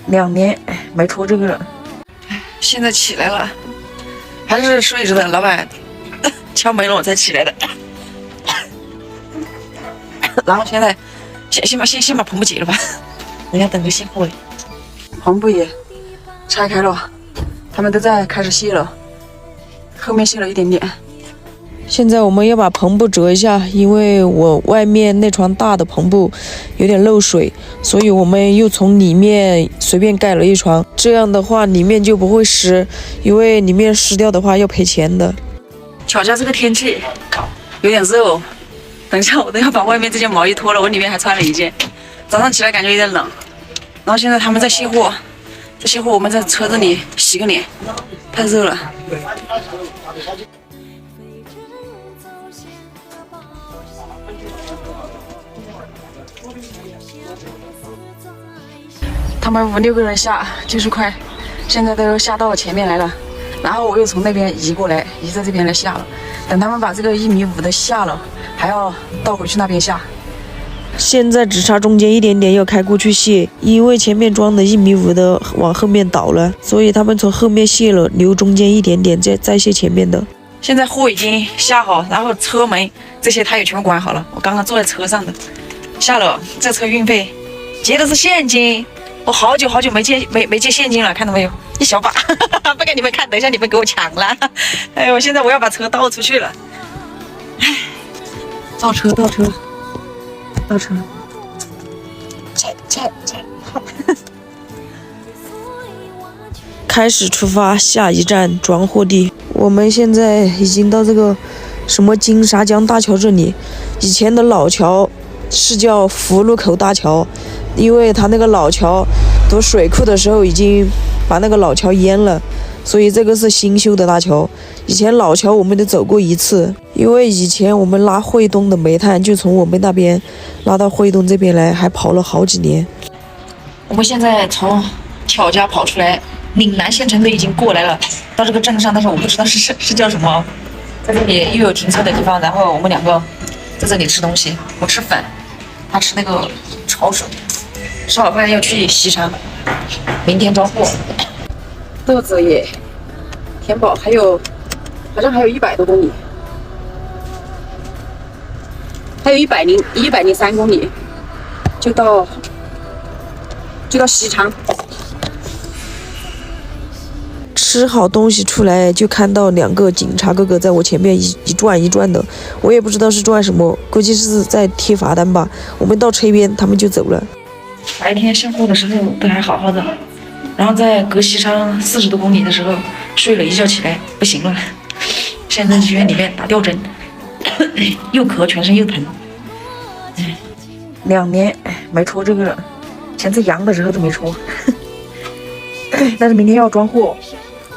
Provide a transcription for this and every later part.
2年没拖这个了，现在起来了，还是睡着的。老板敲门了我才起来的，然后现在先把篷布解了吧，人家等着卸货嘞。篷布也拆开了，他们都在开始卸了，后面卸了一点点。现在我们要把篷布折一下，因为我外面那床大的篷布有点漏水，所以我们又从里面随便盖了一床，这样的话里面就不会湿，因为里面湿掉的话要赔钱的。巧家这个天气有点热哦，等一下我都要把外面这件毛衣脱了，我里面还穿了一件。早上起来感觉有点冷，然后现在他们在卸货，我们在车子里洗个脸，太热了。他们5、6个人下就是快，现在都下到前面来了，然后我又从那边移过来，移在这边来下了。等他们把这个1.5米的下了，还要倒回去那边下。现在只差中间一点点要开过去卸，因为前面装的1.5米的往后面倒了，所以他们从后面卸了，留中间一点点再卸前面的。现在货已经下好，然后车门这些他也全部管好了，我刚刚坐在车上的，下了。这车运费结的是现金。我好久没借现金了，看到没有？一小把，不给你们看，等一下你们给我抢了。哎呦，现在我要把车倒出去了。哎，倒车，chạy。开始出发，下一站装货地。我们现在已经到这个什么金沙江大桥这里，以前的老桥是叫福禄口大桥。因为他那个老桥堵水库的时候已经把那个老桥淹了，所以这个是新修的大桥。以前老桥我们都走过一次，因为以前我们拉惠东的煤炭就从我们那边拉到惠东这边来，还跑了好几年。我们现在从巧家跑出来，岭南县城都已经过来了，到这个镇上，但是我不知道是叫什么。在这里又有停车的地方，然后我们2个在这里吃东西，我吃粉，他吃那个抄手。吃好饭要去西昌，明天装货。豆子也填饱，好像还有100多公里，还有103公里就到西昌。吃好东西出来就看到2个警察哥哥在我前面一转一转的，我也不知道是转什么，估计是在贴罚单吧。我们到车边他们就走了。白天上货的时候都还好好的，然后在隔西昌40多公里的时候睡了一觉起来不行了，现在医院里面打吊针，又咳全身又疼。2年没拖这个了，前次阳的时候都没拖。但是明天要装货，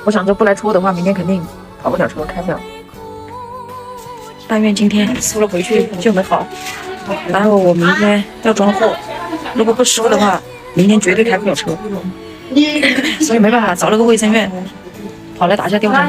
我想着不来拖的话，明天肯定跑不了车，开不了。但愿今天收了回去就能好，然后我明天要装货。如果不收的话，明天绝对开不了车，所以没办法，找了个卫生院，跑来打一下吊针。